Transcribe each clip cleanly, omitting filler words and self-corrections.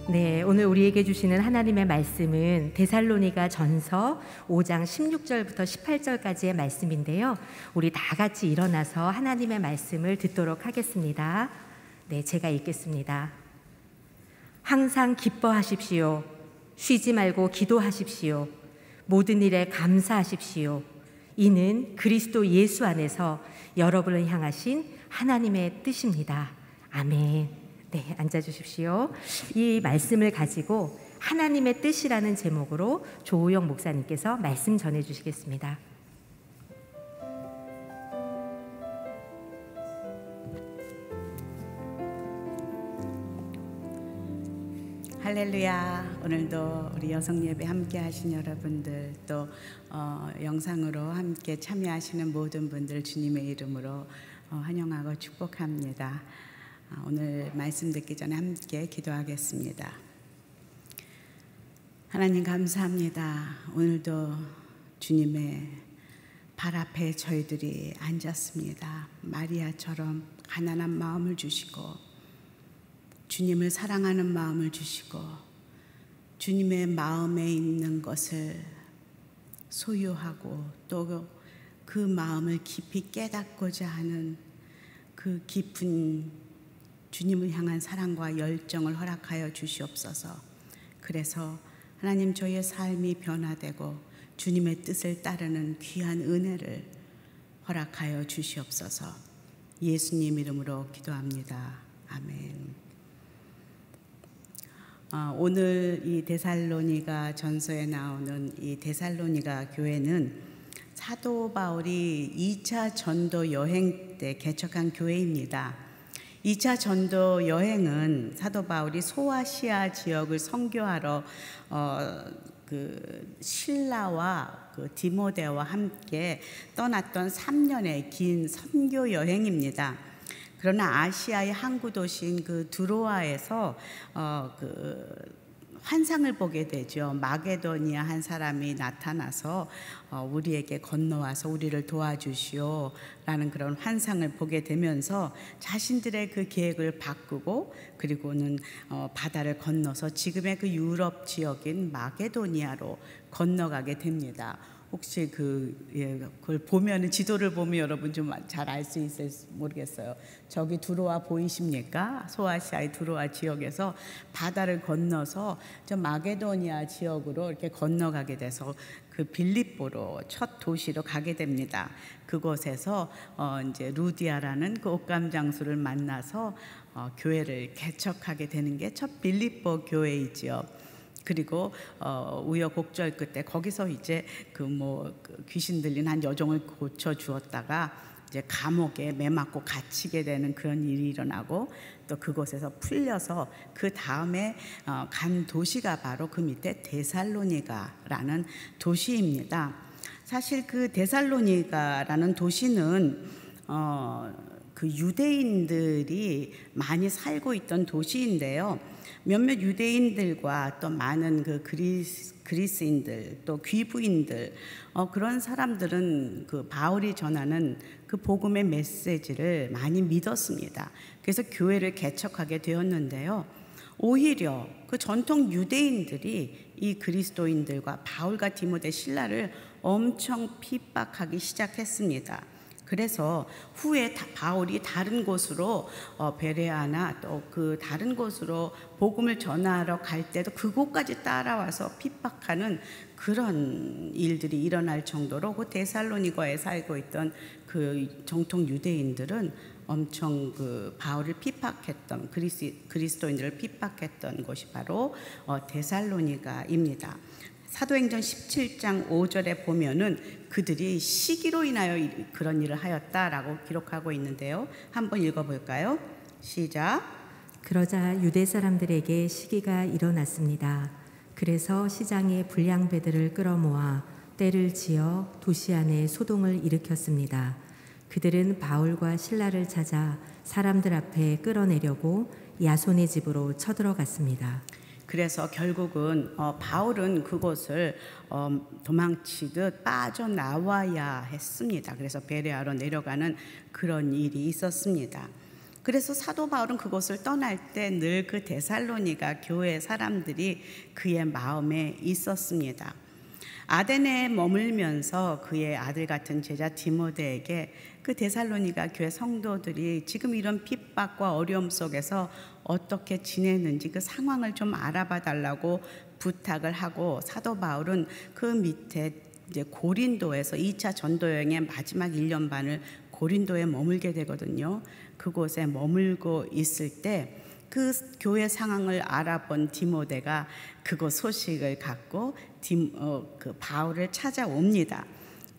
네, 오늘 우리에게 주시는 하나님의 말씀은 데살로니가 전서 5장 16절부터 18절까지의 말씀인데요. 우리 다 같이 일어나서 하나님의 말씀을 듣도록 하겠습니다. 네, 제가 읽겠습니다. 항상 기뻐하십시오. 쉬지 말고 기도하십시오. 모든 일에 감사하십시오. 이는 그리스도 예수 안에서 여러분을 향하신 하나님의 뜻입니다. 아멘. 네, 앉아주십시오. 이 말씀을 가지고 하나님의 뜻이라는 제목으로 조우영 목사님께서 말씀 전해주시겠습니다. 할렐루야. 오늘도 우리 여성예배 함께 하신 여러분들, 또 영상으로 함께 참여하시는 모든 분들 주님의 이름으로 환영하고 축복합니다. 오늘 말씀 듣기 전에 함께 기도하겠습니다. 하나님 감사합니다. 오늘도 주님의 발 앞에 저희들이 앉았습니다. 마리아처럼 가난한 마음을 주시고 주님을 사랑하는 마음을 주시고 주님의 마음에 있는 것을 소유하고 또 그 마음을 깊이 깨닫고자 하는 그 깊은 주님을 향한 사랑과 열정을 허락하여 주시옵소서. 그래서 하나님 저희의 삶이 변화되고 주님의 뜻을 따르는 귀한 은혜를 허락하여 주시옵소서. 예수님 이름으로 기도합니다. 아멘. 오늘 이 데살로니가 전서에 나오는 이 데살로니가 교회는 사도 바울이 2차 전도 여행 때 개척한 교회입니다. 2차 전도 여행은 사도 바울이 소아시아 지역을 선교하러 그 실라와 그 디모데와 함께 떠났던 3년의 긴 선교 여행입니다. 그러나 아시아의 항구 도시인 그 드로아에서 그 환상을 보게 되죠. 마게도니아 한 사람이 나타나서 우리에게 건너와서 우리를 도와주시오 라는 그런 환상을 보게 되면서 자신들의 그 계획을 바꾸고 그리고는 바다를 건너서 지금의 그 유럽 지역인 마게도니아로 건너가게 됩니다. 혹시 그걸 보면은 지도를 보면 여러분 좀 잘 알 수 있을지 모르겠어요. 저기 드로아 보이십니까? 소아시아의 드로아 지역에서 바다를 건너서 저 마게도니아 지역으로 이렇게 건너가게 돼서 그 빌립보로 첫 도시로 가게 됩니다. 그곳에서 이제 루디아라는 그 옷감 장수를 만나서 교회를 개척하게 되는 게 첫 빌립보 교회이지요. 그리고 우여곡절 끝에 거기서 이제 그 귀신 들린 한 여종을 고쳐 주었다가 이제 감옥에 매맞고 갇히게 되는 그런 일이 일어나고 또 그곳에서 풀려서 그 다음에 간 도시가 바로 그 밑에 데살로니가라는 도시입니다. 사실 그 데살로니가라는 도시는 그 유대인들이 많이 살고 있던 도시인데요. 몇몇 유대인들과 또 많은 그 그리스인들 또 귀부인들 그런 사람들은 그 바울이 전하는 그 복음의 메시지를 많이 믿었습니다. 그래서 교회를 개척하게 되었는데요. 오히려 그 전통 유대인들이 이 그리스도인들과 바울과 디모데 실라를 엄청 핍박하기 시작했습니다. 그래서 후에 바울이 다른 곳으로 베레아나 또 그 다른 곳으로 복음을 전하러 갈 때도 그곳까지 따라와서 핍박하는 그런 일들이 일어날 정도로 그 데살로니가에 살고 있던 그 정통 유대인들은 엄청 그 바울을 핍박했던 그리스도인들을 핍박했던 곳이 바로 데살로니가입니다. 사도행전 17장 5절에 보면은 그들이 시기로 인하여 그런 일을 하였다라고 기록하고 있는데요. 한번 읽어볼까요? 시작. 그러자 유대 사람들에게 시기가 일어났습니다. 그래서 시장에 불량배들을 끌어모아 떼를 지어 도시 안에 소동을 일으켰습니다. 그들은 바울과 실라를 찾아 사람들 앞에 끌어내려고 야손의 집으로 쳐들어갔습니다. 그래서 결국은 바울은 그곳을 도망치듯 빠져나와야 했습니다. 그래서 베레아로 내려가는 그런 일이 있었습니다. 그래서 사도 바울은 그곳을 떠날 때 늘 그 데살로니가 교회 사람들이 그의 마음에 있었습니다. 아데네에 머물면서 그의 아들 같은 제자 디모데에게 그 데살로니가 교회 성도들이 지금 이런 핍박과 어려움 속에서 어떻게 지내는지 그 상황을 좀 알아봐 달라고 부탁을 하고, 사도 바울은 그 밑에 이제 고린도에서 2차 전도 여행의 마지막 1년 반을 고린도에 머물게 되거든요. 그곳에 머물고 있을 때 그 교회 상황을 알아본 디모데가 그곳 소식을 갖고 그 바울을 찾아옵니다.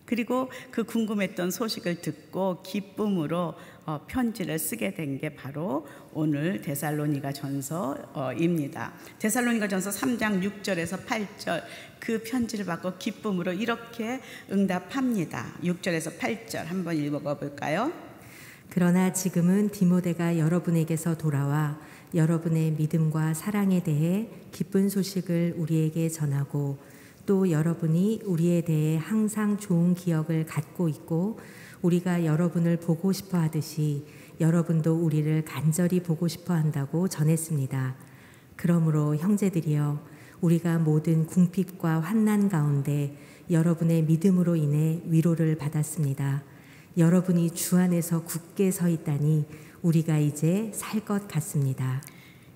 그리고 그 궁금했던 소식을 듣고 기쁨으로 편지를 쓰게 된 게 바로 오늘 데살로니가 전서입니다. 데살로니가 전서 3장 6절에서 8절 그 편지를 받고 기쁨으로 이렇게 응답합니다. 6절에서 8절 한번 읽어봐 볼까요? 그러나 지금은 디모데가 여러분에게서 돌아와 여러분의 믿음과 사랑에 대해 기쁜 소식을 우리에게 전하고, 또 여러분이 우리에 대해 항상 좋은 기억을 갖고 있고 우리가 여러분을 보고 싶어 하듯이 여러분도 우리를 간절히 보고 싶어 한다고 전했습니다. 그러므로 형제들이여, 우리가 모든 궁핍과 환난 가운데 여러분의 믿음으로 인해 위로를 받았습니다. 여러분이 주 안에서 굳게 서 있다니 우리가 이제 살 것 같습니다.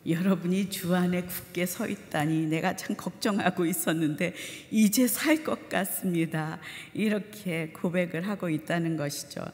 여러분이 주 안에 굳게 서 있다니 내가 참 걱정하고 있었는데 이제 살 것 같습니다. 이렇게 고백을 하고 있다는 것이죠.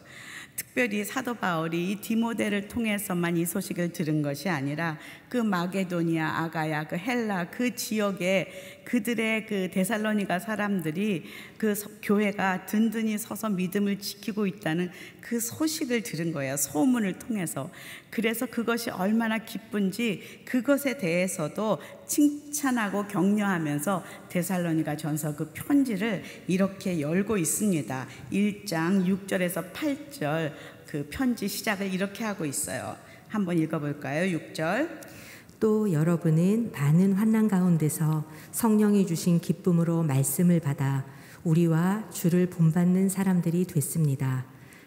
특별히 사도 바울이 이 디모데를 통해서만 이 소식을 들은 것이 아니라 그 마게도니아, 아가야, 그 헬라 그 지역에 그들의 그 데살로니가 사람들이 그 교회가 든든히 서서 믿음을 지키고 있다는 그 소식을 들은 거예요. 소문을 통해서. 그래서 그것이 얼마나 기쁜지 그것에 대해서도 칭찬하고 격려하면서 데살로니가 전서 그 편지를 이렇게 열고 있습니다. 1장 6절에서 8절 그 편지 시작을 이렇게 하고 있어요. 한번 읽어볼까요? 6절. 또 여러분은 많은 환난 가운데서 성령이 주신 기쁨으로 말씀을 받아 우리와 주를 본받는 사람들이 됐습니다.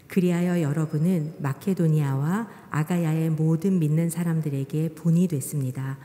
그리하여 여러분은 마케도니아와 아가야의 모든 믿는 사람들에게 본이 됐습니다.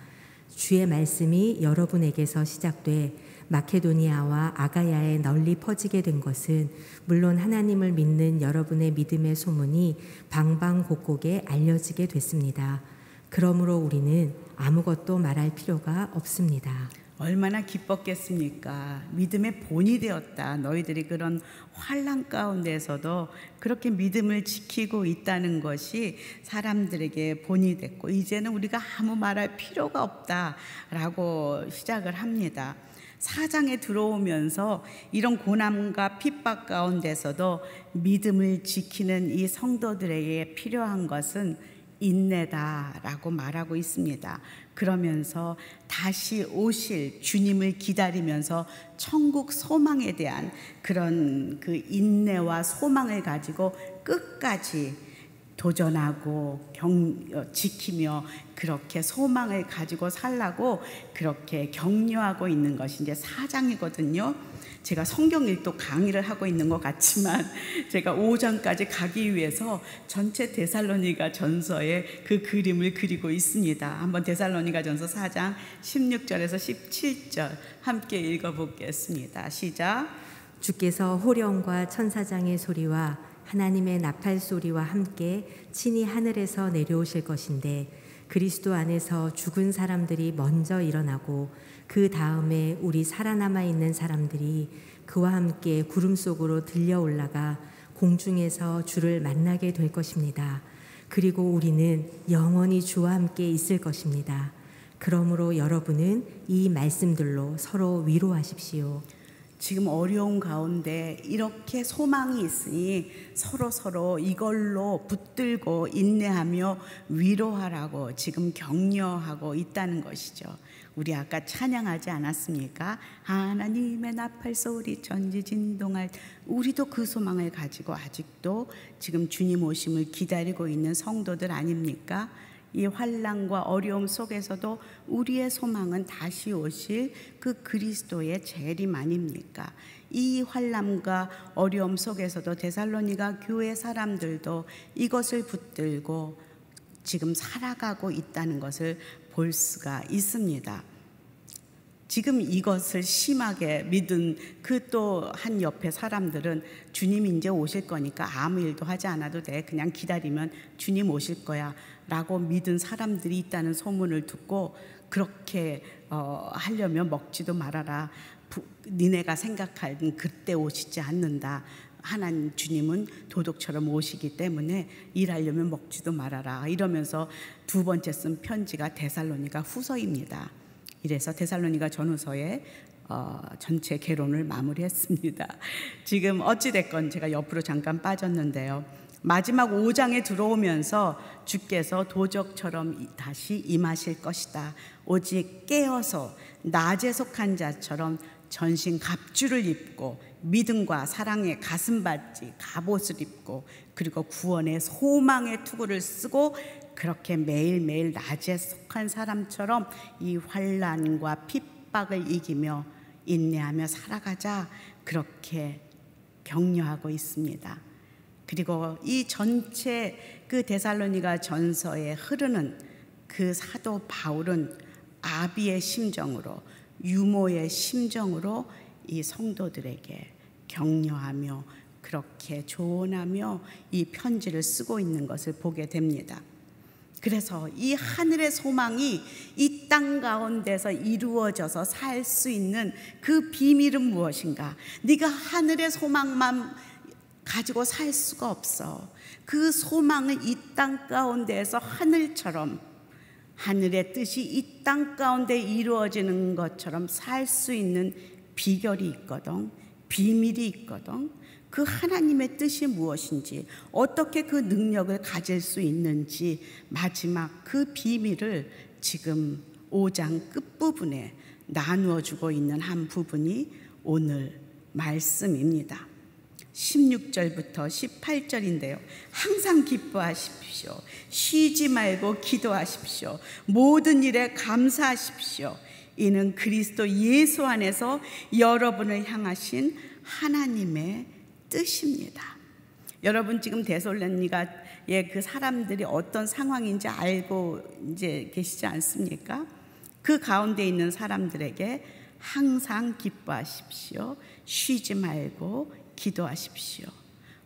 주의 말씀이 여러분에게서 시작돼 마케도니아와 아가야에 널리 퍼지게 된 것은 물론 하나님을 믿는 여러분의 믿음의 소문이 방방곡곡에 알려지게 됐습니다. 그러므로 우리는 아무것도 말할 필요가 없습니다. 얼마나 기뻤겠습니까? 믿음의 본이 되었다. 너희들이 그런 환난 가운데서도 그렇게 믿음을 지키고 있다는 것이 사람들에게 본이 됐고 이제는 우리가 아무 말할 필요가 없다라고 시작을 합니다. 4장에 들어오면서 이런 고난과 핍박 가운데서도 믿음을 지키는 이 성도들에게 필요한 것은 인내다라고 말하고 있습니다. 그러면서 다시 오실 주님을 기다리면서 천국 소망에 대한 그런 그 인내와 소망을 가지고 끝까지 도전하고 지키며 그렇게 소망을 가지고 살라고 그렇게 격려하고 있는 것이 이제 4장이거든요. 제가 성경 일독 강의를 하고 있는 것 같지만 제가 5장까지 가기 위해서 전체 데살로니가 전서의 그 그림을 그리고 있습니다. 한번 데살로니가 전서 4장 16절에서 17절 함께 읽어보겠습니다. 시작. 주께서 호령과 천사장의 소리와 하나님의 나팔 소리와 함께 친히 하늘에서 내려오실 것인데 그리스도 안에서 죽은 사람들이 먼저 일어나고 그 다음에 우리 살아남아 있는 사람들이 그와 함께 구름 속으로 들려 올라가 공중에서 주를 만나게 될 것입니다. 그리고 우리는 영원히 주와 함께 있을 것입니다. 그러므로 여러분은 이 말씀들로 서로 위로하십시오. 지금 어려운 가운데 이렇게 소망이 있으니 서로 이걸로 붙들고 인내하며 위로하라고 지금 격려하고 있다는 것이죠. 우리 아까 찬양하지 않았습니까? 하나님의 나팔 소리 전지진동할. 우리도 그 소망을 가지고 아직도 지금 주님 오심을 기다리고 있는 성도들 아닙니까? 이 환난과 어려움 속에서도 우리의 소망은 다시 오실 그 그리스도의 재림 아닙니까? 이 환난과 어려움 속에서도 데살로니가 교회 사람들도 이것을 붙들고 지금 살아가고 있다는 것을 볼 수가 있습니다. 지금 이것을 심하게 믿은 그 또 한 옆에 사람들은 주님이 이제 오실 거니까 아무 일도 하지 않아도 돼, 그냥 기다리면 주님 오실 거야 라고 믿은 사람들이 있다는 소문을 듣고 그렇게 하려면 먹지도 말아라, 니네가 생각하는 그때 오시지 않는다, 하나님 주님은 도둑처럼 오시기 때문에 일하려면 먹지도 말아라, 이러면서 두 번째 쓴 편지가 데살로니가 후서입니다. 이래서 데살로니가 전후서의 전체 개론을 마무리했습니다. 지금 어찌됐건 제가 옆으로 잠깐 빠졌는데요, 마지막 5장에 들어오면서 주께서 도적처럼 다시 임하실 것이다. 오직 깨어서 낮에 속한 자처럼 전신 갑주를 입고 믿음과 사랑의 가슴바지 갑옷을 입고 그리고 구원의 소망의 투구를 쓰고 그렇게 매일매일 낮에 속한 사람처럼 이 환난과 핍박을 이기며 인내하며 살아가자, 그렇게 격려하고 있습니다. 그리고 이 전체 그 데살로니가 전서에 흐르는 그 사도 바울은 아비의 심정으로, 유모의 심정으로 이 성도들에게 격려하며 그렇게 조언하며 이 편지를 쓰고 있는 것을 보게 됩니다. 그래서 이 하늘의 소망이 이 땅 가운데서 이루어져서 살 수 있는 그 비밀은 무엇인가? 네가 하늘의 소망만 가지고 살 수가 없어. 그 소망은 이 땅 가운데에서 하늘처럼, 하늘의 뜻이 이 땅 가운데 이루어지는 것처럼 살 수 있는 비결이 있거든, 비밀이 있거든. 그 하나님의 뜻이 무엇인지, 어떻게 그 능력을 가질 수 있는지, 마지막 그 비밀을 지금 5장 끝부분에 나누어 주고 있는 한 부분이 오늘 말씀입니다. 16절부터 18절인데요. 항상 기뻐하십시오. 쉬지 말고 기도하십시오. 모든 일에 감사하십시오. 이는 그리스도 예수 안에서 여러분을 향하신 하나님의 뜻입니다. 여러분 지금 데살로니가의 그 사람들이 어떤 상황인지 알고 이제 계시지 않습니까? 그 가운데 있는 사람들에게 항상 기뻐하십시오. 쉬지 말고 기도하십시오.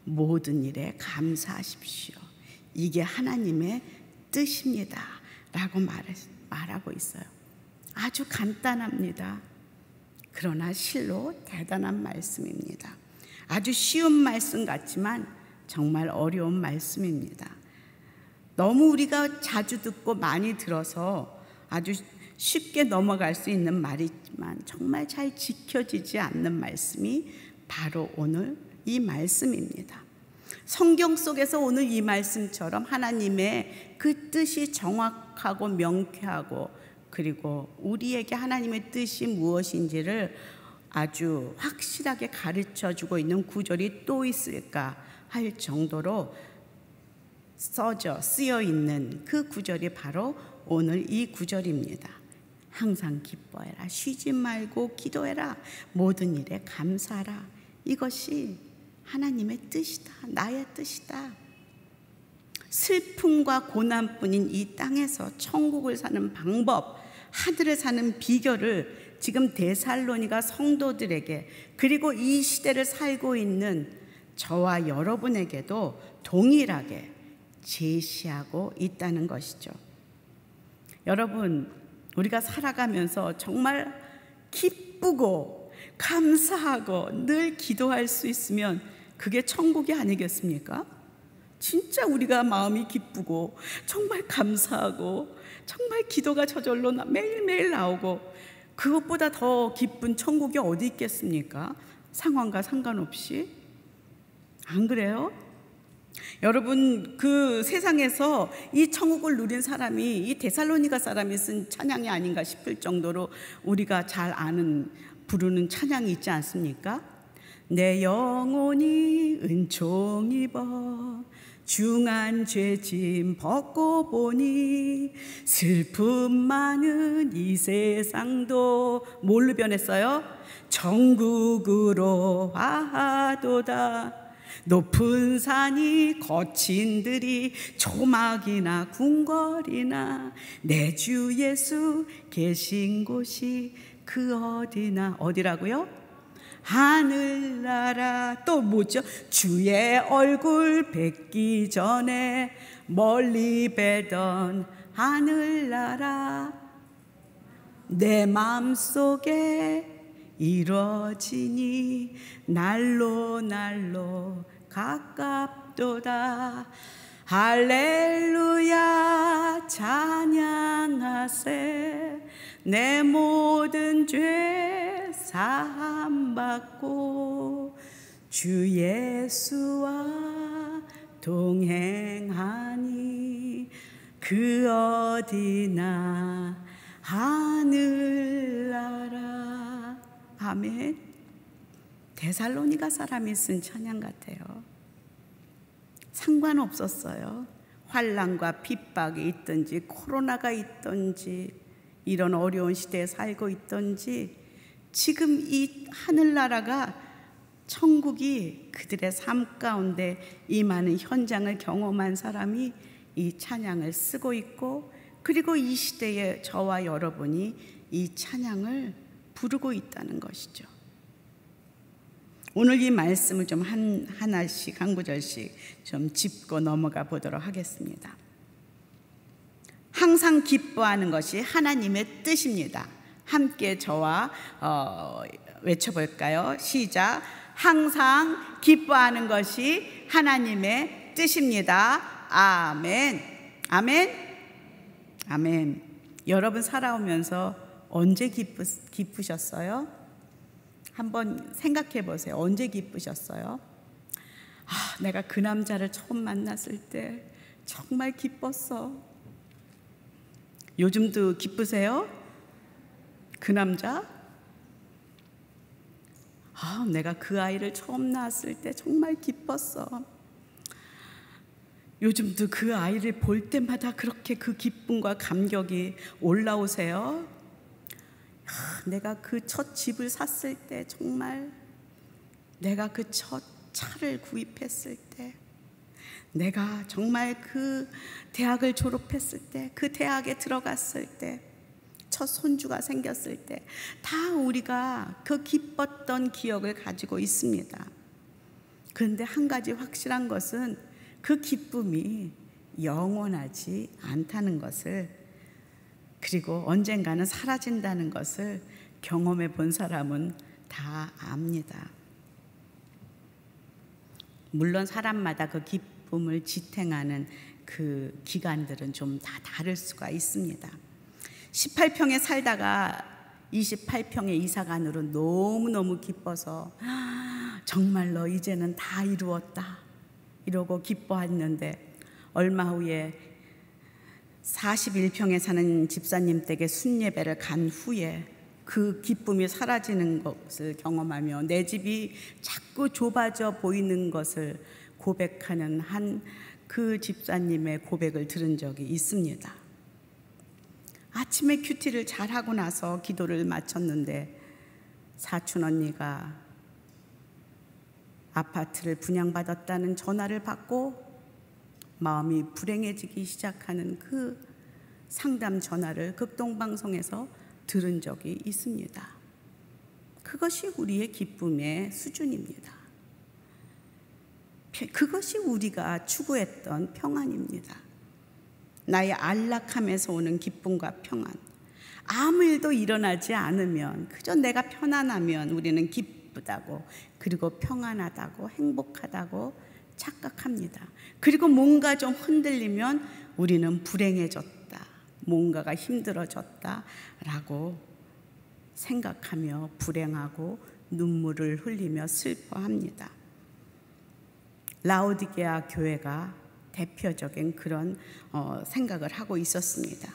모든 일에 감사하십시오. 이게 하나님의 뜻입니다 라고 말하고 있어요. 아주 간단합니다. 그러나 실로 대단한 말씀입니다. 아주 쉬운 말씀 같지만 정말 어려운 말씀입니다. 너무 우리가 자주 듣고 많이 들어서 아주 쉽게 넘어갈 수 있는 말이지만 정말 잘 지켜지지 않는 말씀이 바로 오늘 이 말씀입니다. 성경 속에서 오늘 이 말씀처럼 하나님의 그 뜻이 정확하고 명쾌하고, 그리고 우리에게 하나님의 뜻이 무엇인지를 아주 확실하게 가르쳐주고 있는 구절이 또 있을까 할 정도로 쓰여 있는 그 구절이 바로 오늘 이 구절입니다. 항상 기뻐해라. 쉬지 말고 기도해라. 모든 일에 감사하라. 이것이 하나님의 뜻이다. 나의 뜻이다. 슬픔과 고난뿐인 이 땅에서 천국을 사는 방법, 하늘을 사는 비결을 지금 데살로니가 성도들에게, 그리고 이 시대를 살고 있는 저와 여러분에게도 동일하게 제시하고 있다는 것이죠. 여러분, 우리가 살아가면서 정말 기쁘고 감사하고 늘 기도할 수 있으면 그게 천국이 아니겠습니까? 진짜 우리가 마음이 기쁘고 정말 감사하고 정말 기도가 저절로 매일매일 나오고, 그것보다 더 기쁜 천국이 어디 있겠습니까? 상황과 상관없이. 안 그래요? 여러분, 그 세상에서 이 천국을 누린 사람이 이 데살로니가 사람이 쓴 찬양이 아닌가 싶을 정도로 우리가 잘 아는, 부르는 찬양이 있지 않습니까? 내 영혼이 은총 입어 중한 죄짐 벗고 보니 슬픔 많은 이 세상도 뭘로 변했어요? 천국으로 와도다. 높은 산이 거친 들이 조막이나 궁궐이나 내 주 예수 계신 곳이 그 어디나 어디라고요? 하늘나라. 또 뭐죠? 주의 얼굴 뵙기 전에 멀리 뵈던 하늘나라 내 마음속에 이루어지니 날로 날로 가깝도다. 할렐루야 찬양하세. 내 모든 죄 사함받고 주 예수와 동행하니 그 어디나 하늘나라. 아멘. 데살로니가 사람이 쓴 찬양 같아요. 상관없었어요. 환난과 핍박이 있든지 코로나가 있든지 이런 어려운 시대에 살고 있든지 지금 이 하늘나라가 천국이 그들의 삶 가운데 임하는 현장을 경험한 사람이 이 찬양을 쓰고 있고, 그리고 이 시대에 저와 여러분이 이 찬양을 부르고 있다는 것이죠. 오늘 이 말씀을 좀 하나씩 한 구절씩 좀 짚고 넘어가 보도록 하겠습니다. 항상 기뻐하는 것이 하나님의 뜻입니다. 함께 저와 외쳐볼까요? 시작. 항상 기뻐하는 것이 하나님의 뜻입니다. 아멘. 아멘. 아멘. 여러분 살아오면서 언제 기쁘셨어요? 한번 생각해 보세요. 언제 기쁘셨어요? 내가 그 남자를 처음 만났을 때 정말 기뻤어. 요즘도 기쁘세요? 그 남자? 내가 그 아이를 처음 낳았을 때 정말 기뻤어. 요즘도 그 아이를 볼 때마다 그렇게 그 기쁨과 감격이 올라오세요? 내가 그 첫 집을 샀을 때 정말, 내가 그 첫 차를 구입했을 때, 내가 정말 그 대학을 졸업했을 때, 그 대학에 들어갔을 때, 첫 손주가 생겼을 때, 다 우리가 그 기뻤던 기억을 가지고 있습니다. 그런데 한 가지 확실한 것은 그 기쁨이 영원하지 않다는 것을, 그리고 언젠가는 사라진다는 것을 경험해 본 사람은 다 압니다. 물론 사람마다 그 기쁨을 지탱하는 그 기간들은 좀 다 다를 수가 있습니다. 18평에 살다가 28평에 이사간으로 너무너무 기뻐서 정말로 이제는 다 이루었다 이러고 기뻐했는데, 얼마 후에 41평에 사는 집사님 댁에 순예배를 간 후에 그 기쁨이 사라지는 것을 경험하며 내 집이 자꾸 좁아져 보이는 것을 고백하는 한 그 집사님의 고백을 들은 적이 있습니다. 아침에 큐티를 잘하고 나서 기도를 마쳤는데 사촌 언니가 아파트를 분양받았다는 전화를 받고 마음이 불행해지기 시작하는 그 상담 전화를 극동방송에서 들은 적이 있습니다. 그것이 우리의 기쁨의 수준입니다. 그것이 우리가 추구했던 평안입니다. 나의 안락함에서 오는 기쁨과 평안. 아무 일도 일어나지 않으면, 그저 내가 편안하면 우리는 기쁘다고, 그리고 평안하다고, 행복하다고 착각합니다. 그리고 뭔가 좀 흔들리면 우리는 불행해졌다, 뭔가가 힘들어졌다 라고 생각하며 불행하고 눈물을 흘리며 슬퍼합니다. 라오디게아 교회가 대표적인 그런 생각을 하고 있었습니다.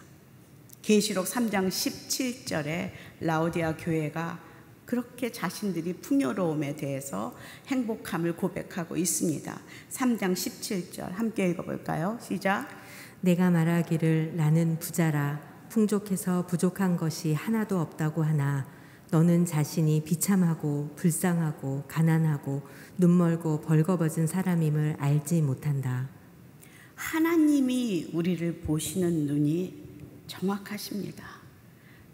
계시록 3장 17절에 라오디게아 교회가 그렇게 자신들이 풍요로움에 대해서 행복함을 고백하고 있습니다. 3장 17절 함께 읽어볼까요? 시작. 내가 말하기를 나는 부자라 풍족해서 부족한 것이 하나도 없다고 하나 너는 자신이 비참하고 불쌍하고 가난하고 눈멀고 벌거벗은 사람임을 알지 못한다. 하나님이 우리를 보시는 눈이 정확하십니다.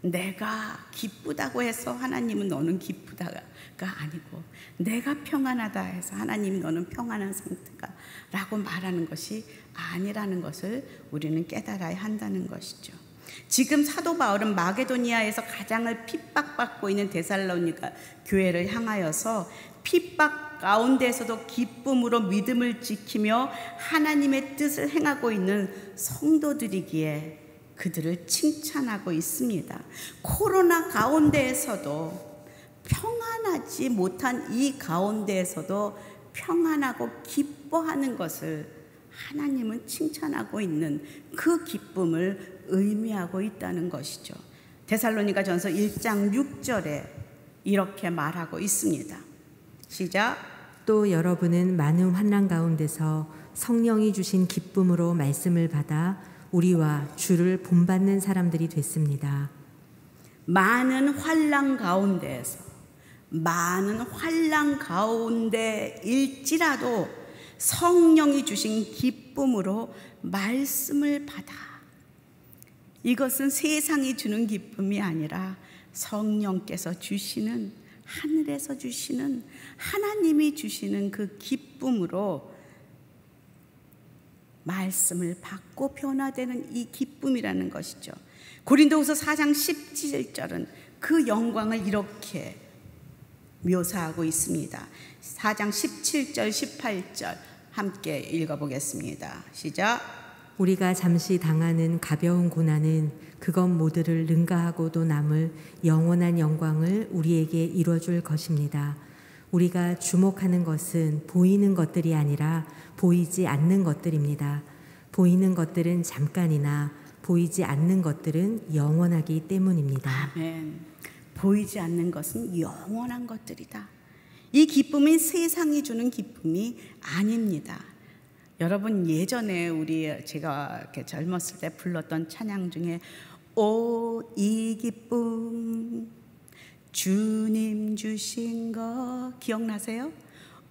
내가 기쁘다고 해서 하나님은 너는 기쁘다가 아니고, 내가 평안하다 해서 하나님이 너는 평안한 상태가 라고 말하는 것이 아니라는 것을 우리는 깨달아야 한다는 것이죠. 지금 사도 바울은 마게도니아에서 가장 핍박받고 있는 데살로니가 교회를 향하여서 핍박 가운데에서도 기쁨으로 믿음을 지키며 하나님의 뜻을 행하고 있는 성도들이기에 그들을 칭찬하고 있습니다. 코로나 가운데에서도 평안하지 못한 이 가운데에서도 평안하고 기뻐하는 것을 하나님은 칭찬하고 있는 그 기쁨을 의미하고 있다는 것이죠. 데살로니가전서 1장 6절에 이렇게 말하고 있습니다. 시작. 또 여러분은 많은 환난 가운데서 성령이 주신 기쁨으로 말씀을 받아 우리와 주를 본받는 사람들이 됐습니다. 많은 환난 가운데에서, 많은 환난 가운데일지라도 성령이 주신 기쁨으로 말씀을 받아. 이것은 세상이 주는 기쁨이 아니라 성령께서 주시는, 하늘에서 주시는, 하나님이 주시는 그 기쁨으로 말씀을 받고 변화되는 이 기쁨이라는 것이죠. 고린도후서 4장 17절은 그 영광을 이렇게 묘사하고 있습니다. 4장 17절 18절 함께 읽어보겠습니다. 시작. 우리가 잠시 당하는 가벼운 고난은 그것 모두를 능가하고도 남을 영원한 영광을 우리에게 이뤄줄 것입니다. 우리가 주목하는 것은 보이는 것들이 아니라 보이지 않는 것들입니다. 보이는 것들은 잠깐이나 보이지 않는 것들은 영원하기 때문입니다. 아멘. 보이지 않는 것은 영원한 것들이다. 이 기쁨은 세상이 주는 기쁨이 아닙니다. 여러분, 예전에 제가 이렇게 젊었을 때 불렀던 찬양 중에 오 이 기쁨 주님 주신 거 기억나세요?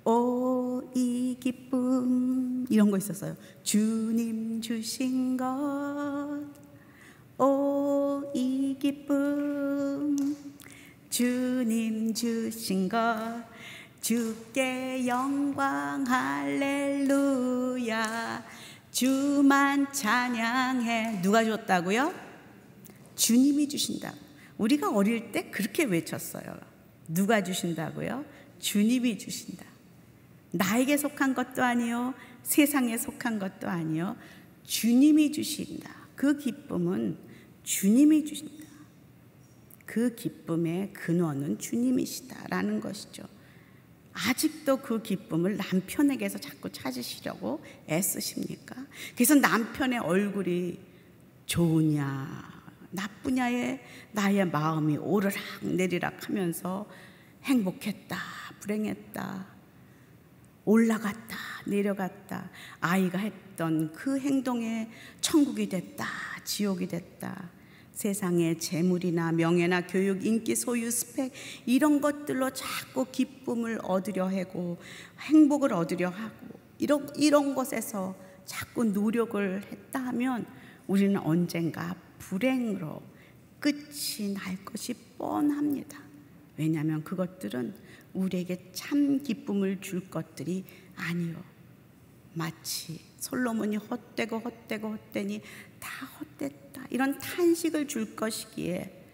오 이 기쁨 이런 거 있었어요. 주님 주신 것, 오 이 기쁨 주님 주신 것, 주께 영광 할렐루야, 주만 찬양해. 누가 줬다고요? 주님이 주신다. 우리가 어릴 때 그렇게 외쳤어요. 누가 주신다고요? 주님이 주신다. 나에게 속한 것도 아니요, 세상에 속한 것도 아니요, 주님이 주신다. 그 기쁨은 주님이 주신다. 그 기쁨의 근원은 주님이시다라는 것이죠. 아직도 그 기쁨을 남편에게서 자꾸 찾으시려고 애쓰십니까? 그래서 남편의 얼굴이 좋으냐 나쁘냐에 나의 마음이 오르락 내리락 하면서 행복했다 불행했다 올라갔다 내려갔다, 아이가 했던 그 행동에 천국이 됐다 지옥이 됐다, 세상의 재물이나 명예나 교육, 인기, 소유, 스펙 이런 것들로 자꾸 기쁨을 얻으려 하고 행복을 얻으려 하고 이런 것에서 자꾸 노력을 했다 하면 우리는 언젠가 불행으로 끝이 날 것이 뻔합니다. 왜냐하면 그것들은 우리에게 참 기쁨을 줄 것들이 아니요, 마치 솔로몬이 헛되니 다 헛됐다 이런 탄식을 줄 것이기에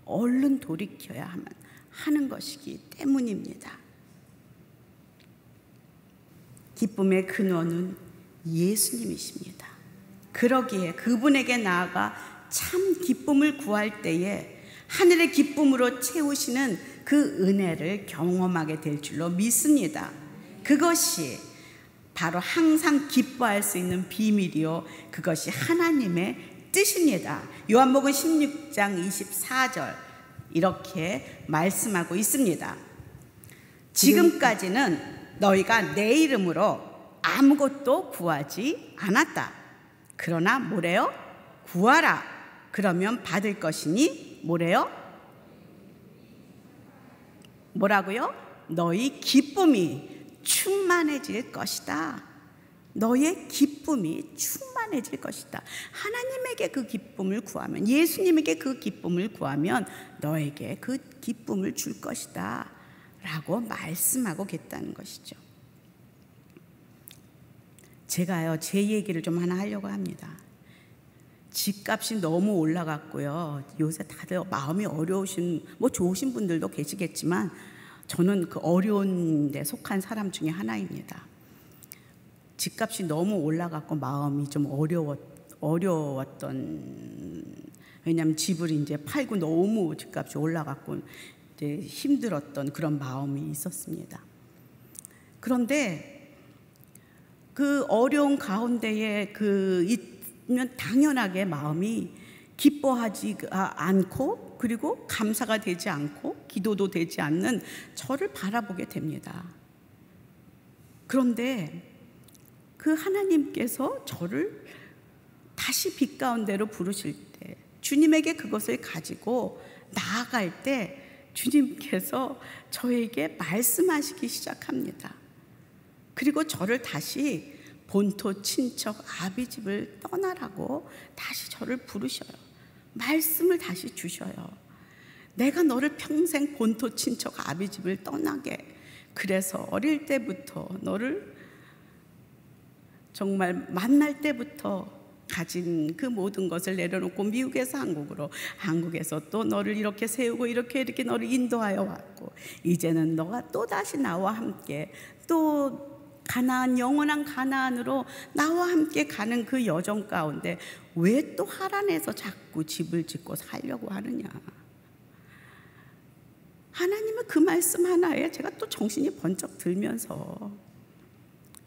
얼른 돌이켜야 하는 것이기 때문입니다. 기쁨의 근원은 예수님이십니다. 그러기에 그분에게 나아가 참 기쁨을 구할 때에 하늘의 기쁨으로 채우시는 그 은혜를 경험하게 될 줄로 믿습니다. 그것이 바로 항상 기뻐할 수 있는 비밀이요, 그것이 하나님의 뜻입니다. 요한복음 16장 24절 이렇게 말씀하고 있습니다. 지금까지는 너희가 내 이름으로 아무것도 구하지 않았다. 그러나 뭐래요? 구하라. 그러면 받을 것이니 뭐래요? 뭐라고요? 너희 기쁨이 충만해질 것이다. 너의 기쁨이 충만해질 것이다. 하나님에게 그 기쁨을 구하면, 예수님에게 그 기쁨을 구하면 너에게 그 기쁨을 줄 것이다 라고 말씀하고 계시다는 것이죠. 제가요, 제 얘기를 좀 하나 하려고 합니다. 집값이 너무 올라갔고요. 요새 다들 마음이 어려우신, 좋으신 분들도 계시겠지만 저는 그 어려운 데 속한 사람 중에 하나입니다. 집값이 너무 올라갔고 마음이 좀 어려웠던, 왜냐하면 집을 이제 팔고 너무 집값이 올라갔고 이제 힘들었던 그런 마음이 있었습니다. 그런데 그 어려운 가운데에 있으면 당연하게 마음이 기뻐하지 않고, 그리고 감사가 되지 않고 기도도 되지 않는 저를 바라보게 됩니다. 그런데 그 하나님께서 저를 다시 빛 가운데로 부르실 때, 주님에게 그것을 가지고 나아갈 때 주님께서 저에게 말씀하시기 시작합니다. 그리고 저를 다시 본토 친척 아비집을 떠나라고 다시 저를 부르셔요. 말씀을 다시 주셔요. 내가 너를 평생 본토 친척 아비집을 떠나게, 그래서 어릴 때부터 너를 정말 만날 때부터 가진 그 모든 것을 내려놓고 미국에서 한국으로, 한국에서 또 너를 이렇게 세우고 이렇게 너를 인도하여 왔고, 이제는 너가 또다시 나와 함께 또 가나안, 영원한 가나안으로 나와 함께 가는 그 여정 가운데 왜 또 하란에서 자꾸 집을 짓고 살려고 하느냐. 하나님은 그 말씀 하나에 제가 또 정신이 번쩍 들면서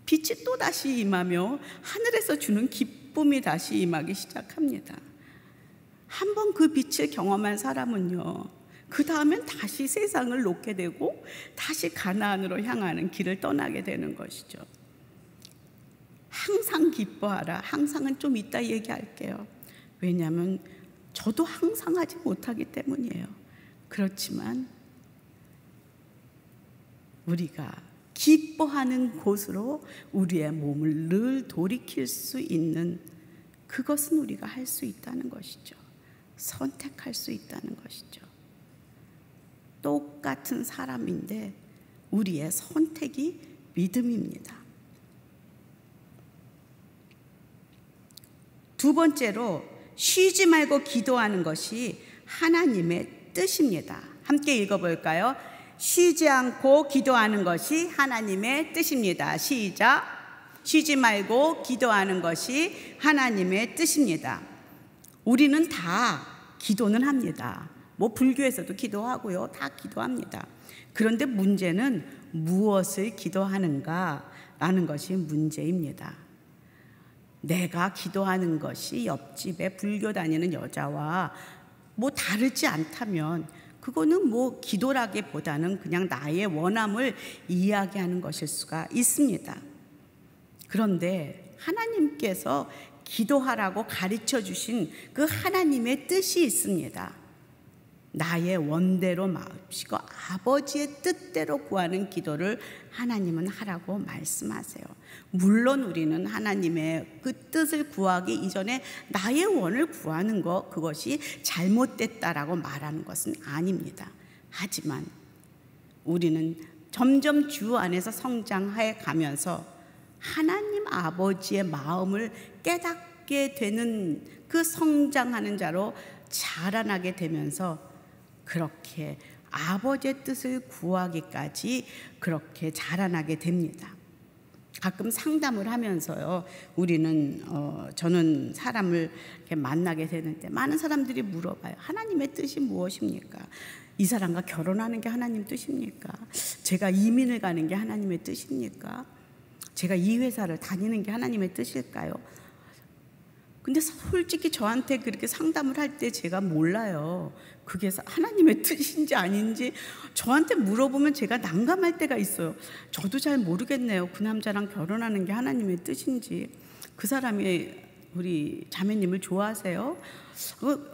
빛이 또다시 임하며 하늘에서 주는 기쁨이 다시 임하기 시작합니다. 한번 그 빛을 경험한 사람은요, 그 다음엔 다시 세상을 놓게 되고 다시 가나안으로 향하는 길을 떠나게 되는 것이죠. 항상 기뻐하라. 항상은 좀 이따 얘기할게요. 왜냐하면 저도 항상 하지 못하기 때문이에요. 그렇지만 우리가 기뻐하는 곳으로 우리의 몸을 늘 돌이킬 수 있는, 그것은 우리가 할 수 있다는 것이죠. 선택할 수 있다는 것이죠. 똑같은 사람인데 우리의 선택이 믿음입니다. 두 번째로, 쉬지 말고 기도하는 것이 하나님의 뜻입니다. 함께 읽어볼까요? 쉬지 않고 기도하는 것이 하나님의 뜻입니다. 시작. 쉬지 말고 기도하는 것이 하나님의 뜻입니다. 우리는 다 기도는 합니다. 불교에서도 기도하고요. 다 기도합니다. 그런데 문제는 무엇을 기도하는가라는 것이 문제입니다. 내가 기도하는 것이 옆집에 불교 다니는 여자와 다르지 않다면 그거는 기도라기보다는 그냥 나의 원함을 이야기하는 것일 수가 있습니다. 그런데 하나님께서 기도하라고 가르쳐 주신 그 하나님의 뜻이 있습니다. 나의 원대로 마옵시고 아버지의 뜻대로 구하는 기도를 하나님은 하라고 말씀하세요. 물론 우리는 하나님의 그 뜻을 구하기 이전에 나의 원을 구하는 것, 그것이 잘못됐다라고 말하는 것은 아닙니다. 하지만 우리는 점점 주 안에서 성장해 가면서 하나님 아버지의 마음을 깨닫게 되는 그 성장하는 자로 자라나게 되면서 그렇게 아버지의 뜻을 구하기까지 그렇게 자라나게 됩니다. 가끔 상담을 하면서요, 저는 사람을 이렇게 만나게 되는데 많은 사람들이 물어봐요. 하나님의 뜻이 무엇입니까? 이 사람과 결혼하는 게 하나님 뜻입니까? 제가 이민을 가는 게 하나님의 뜻입니까? 제가 이 회사를 다니는 게 하나님의 뜻일까요? 근데 솔직히 저한테 그렇게 상담을 할 때 제가 몰라요. 그게 하나님의 뜻인지 아닌지 저한테 물어보면 제가 난감할 때가 있어요. 저도 잘 모르겠네요. 그 남자랑 결혼하는 게 하나님의 뜻인지, 그 사람이 우리 자매님을 좋아하세요?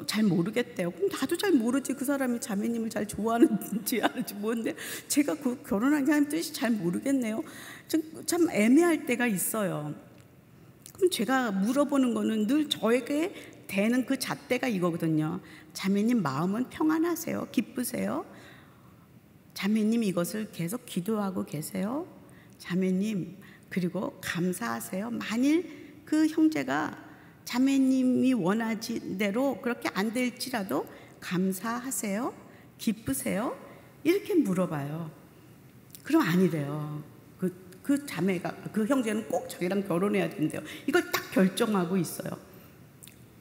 잘 모르겠대요. 그럼 나도 잘 모르지. 그 사람이 자매님을 잘 좋아하는지 아는지 뭔데 제가 그 결혼한 게 하는 뜻이 잘 모르겠네요. 참 애매할 때가 있어요. 그럼 제가 물어보는 거는 늘 저에게 되는 그 잣대가 이거거든요. 자매님 마음은 평안하세요? 기쁘세요? 자매님 이것을 계속 기도하고 계세요? 자매님 그리고 감사하세요? 만일 그 형제가 자매님이 원하는 대로 그렇게 안 될지라도 감사하세요? 기쁘세요? 이렇게 물어봐요. 그럼 아니래요. 그 자매가, 그 형제는 꼭 자기랑 결혼해야 된대요. 이걸 딱 결정하고 있어요.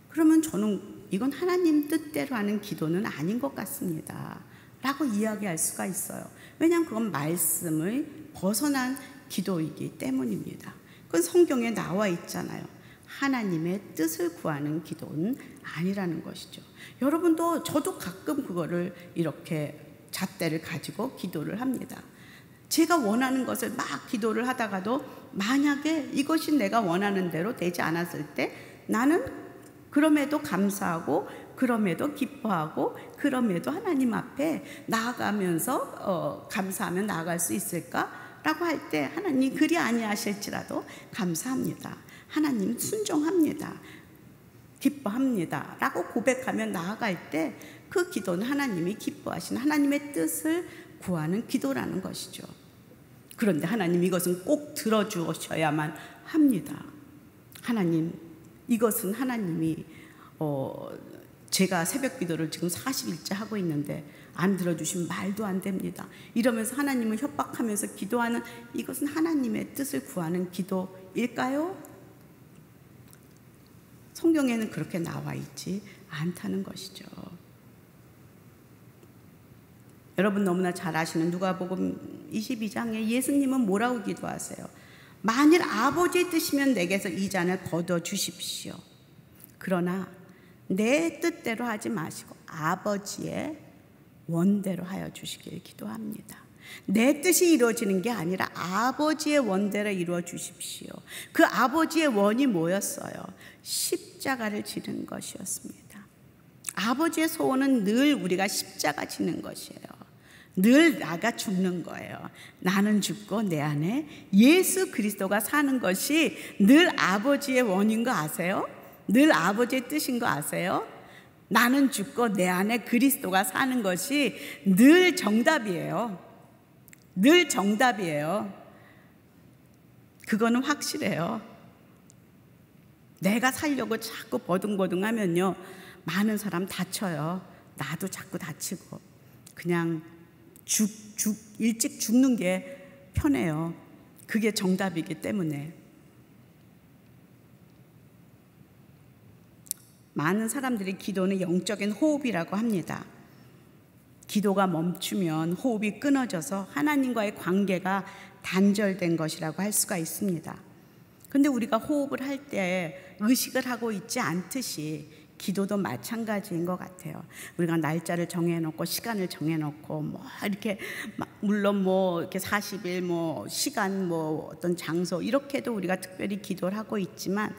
그러면 저는 이건 하나님 뜻대로 하는 기도는 아닌 것 같습니다 라고 이야기할 수가 있어요. 왜냐하면 그건 말씀을 벗어난 기도이기 때문입니다. 그건 성경에 나와 있잖아요. 하나님의 뜻을 구하는 기도는 아니라는 것이죠. 여러분도 저도 가끔 그거를 이렇게 잣대를 가지고 기도를 합니다. 제가 원하는 것을 막 기도를 하다가도 만약에 이것이 내가 원하는 대로 되지 않았을 때 나는 그럼에도 감사하고 그럼에도 기뻐하고 그럼에도 하나님 앞에 나아가면서 감사하며 나아갈 수 있을까라고 할 때 하나님 그리 아니하실지라도 감사합니다. 하나님 순종합니다. 기뻐합니다. 라고 고백하며 나아갈 때 그 기도는 하나님이 기뻐하시는 하나님의 뜻을 구하는 기도라는 것이죠. 그런데 하나님 이것은 꼭 들어주셔야만 합니다. 하나님 이것은 하나님이 제가 새벽 기도를 지금 40일째 하고 있는데 안 들어주시면 말도 안 됩니다. 이러면서 하나님을 협박하면서 기도하는 이것은 하나님의 뜻을 구하는 기도일까요? 성경에는 그렇게 나와 있지 않다는 것이죠. 여러분 너무나 잘 아시는 누가복음 22장에 예수님은 뭐라고 기도하세요? 만일 아버지의 뜻이면 내게서 이 잔을 거둬 주십시오. 그러나 내 뜻대로 하지 마시고 아버지의 원대로 하여 주시길 기도합니다. 내 뜻이 이루어지는 게 아니라 아버지의 원대로 이루어 주십시오. 그 아버지의 원이 뭐였어요? 십자가를 지는 것이었습니다. 아버지의 소원은 늘 우리가 십자가 지는 것이에요. 늘 나가 죽는 거예요. 나는 죽고 내 안에 예수 그리스도가 사는 것이 늘 아버지의 원인 거 아세요? 늘 아버지의 뜻인 거 아세요? 나는 죽고 내 안에 그리스도가 사는 것이 늘 정답이에요. 늘 정답이에요. 그거는 확실해요. 내가 살려고 자꾸 버둥버둥하면요 많은 사람 다쳐요. 나도 자꾸 다치고 그냥 일찍 죽는 게 편해요. 그게 정답이기 때문에. 많은 사람들이 기도는 영적인 호흡이라고 합니다. 기도가 멈추면 호흡이 끊어져서 하나님과의 관계가 단절된 것이라고 할 수가 있습니다. 근데 우리가 호흡을 할 때 의식을 하고 있지 않듯이 기도도 마찬가지인 것 같아요. 우리가 날짜를 정해놓고 시간을 정해놓고 뭐 이렇게 물론 뭐 이렇게 40일 뭐 시간 뭐 어떤 장소 이렇게도 우리가 특별히 기도를 하고 있지만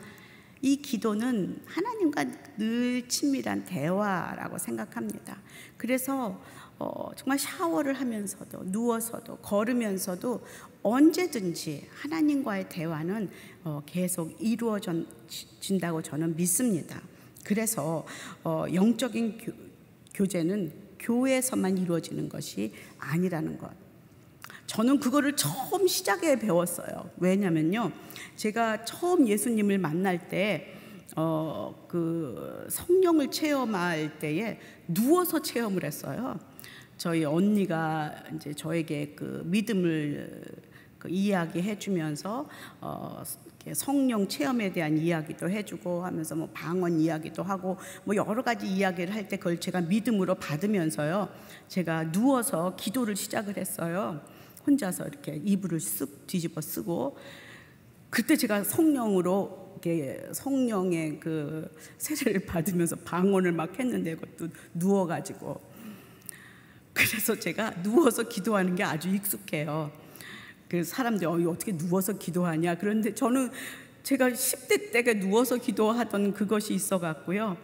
이 기도는 하나님과 늘 친밀한 대화라고 생각합니다. 그래서 정말 샤워를 하면서도 누워서도 걸으면서도 언제든지 하나님과의 대화는 계속 이루어진다고 저는 믿습니다. 그래서 영적인 교제는 교회에서만 이루어지는 것이 아니라는 것. 저는 그거를 처음 시작에 배웠어요. 왜냐면요, 제가 처음 예수님을 만날 때 그 성령을 체험할 때에 누워서 체험을 했어요. 저희 언니가 이제 저에게 그 믿음을 이야기해 주면서 성령 체험에 대한 이야기도 해주고 하면서 뭐 방언 이야기도 하고 뭐 여러 가지 이야기를 할 때 그걸 제가 믿음으로 받으면서요, 제가 누워서 기도를 시작을 했어요. 혼자서 이렇게 이불을 쓱 뒤집어 쓰고, 그때 제가 성령으로 이렇게 성령의 그 세례를 받으면서 방언을 막 했는데 그것도 누워가지고, 그래서 제가 누워서 기도하는 게 아주 익숙해요. 그 사람들이 어떻게 누워서 기도하냐 그런데 저는 제가 10대 때에 누워서 기도하던 그것이 있어 갖고요.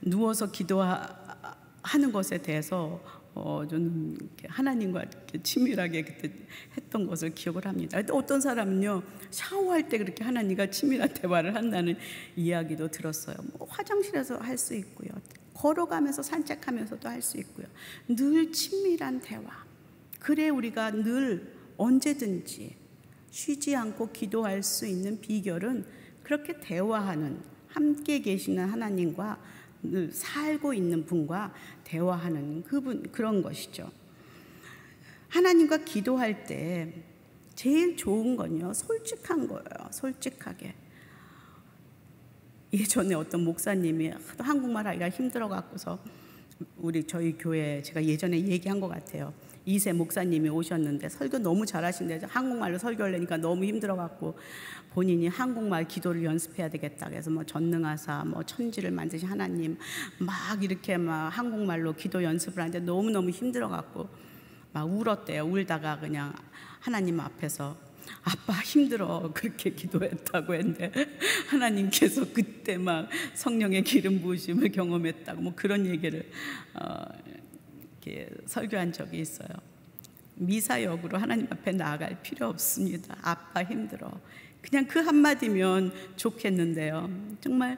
누워서 기도하는 것에 대해서 저는 하나님과 이렇게 치밀하게 그때 했던 것을 기억을 합니다. 어떤 사람은요, 샤워할 때 그렇게 하나님과 치밀한 대화를 한다는 이야기도 들었어요. 뭐 화장실에서 할 수 있고요, 걸어가면서 산책하면서도 할 수 있고요. 늘 친밀한 대화. 그래 우리가 늘 언제든지 쉬지 않고 기도할 수 있는 비결은 그렇게 대화하는, 함께 계시는 하나님과 늘 살고 있는 분과 대화하는 그런 것이죠. 하나님과 기도할 때 제일 좋은 건요, 솔직한 거예요. 솔직하게. 예전에 어떤 목사님이 하도 한국말 하기가 힘들어 갖고서 저희 교회, 제가 예전에 얘기한 것 같아요. 2세 목사님이 오셨는데 설교 너무 잘하신데 한국말로 설교를 하니까 너무 힘들어 갖고 본인이 한국말 기도를 연습해야 되겠다 그래서 뭐 전능하사 뭐 천지를 만드신 하나님 막 이렇게 막 한국말로 기도 연습을 하는데 너무너무 힘들어 갖고 막 울었대요. 울다가 그냥 하나님 앞에서 아빠 힘들어 그렇게 기도했다고 했는데 하나님께서 그때 막 성령의 기름 부으심을 경험했다고 뭐 그런 얘기를 이렇게 설교한 적이 있어요. 미사역으로 하나님 앞에 나아갈 필요 없습니다. 아빠 힘들어. 그냥 그 한마디면 좋겠는데요. 정말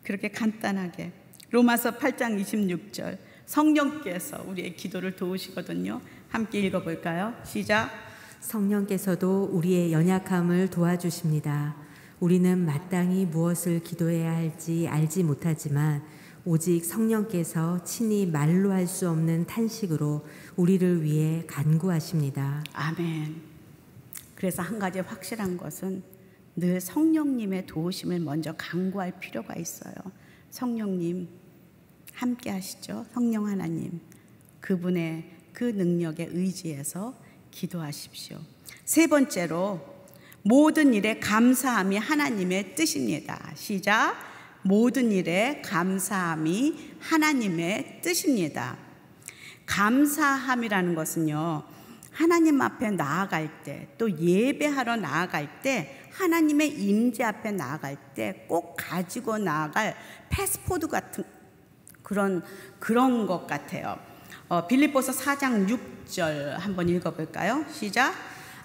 그렇게 간단하게. 로마서 8장 26절, 성령께서 우리의 기도를 도우시거든요. 함께 읽어볼까요? 시작. 성령께서도 우리의 연약함을 도와주십니다. 우리는 마땅히 무엇을 기도해야 할지 알지 못하지만 오직 성령께서 친히 말로 할 수 없는 탄식으로 우리를 위해 간구하십니다. 아멘. 그래서 한 가지 확실한 것은 늘 성령님의 도우심을 먼저 간구할 필요가 있어요. 성령님 함께 하시죠. 성령 하나님, 그분의 그 능력에 의지해서 기도하십시오. 세 번째로, 모든 일에 감사함이 하나님의 뜻입니다. 시작. 모든 일에 감사함이 하나님의 뜻입니다. 감사함이라는 것은요, 하나님 앞에 나아갈 때, 또 예배하러 나아갈 때, 하나님의 임재 앞에 나아갈 때 꼭 가지고 나아갈 패스포드 같은 그런 것 같아요. 빌립보서 4장 6절 한번 읽어볼까요? 시작.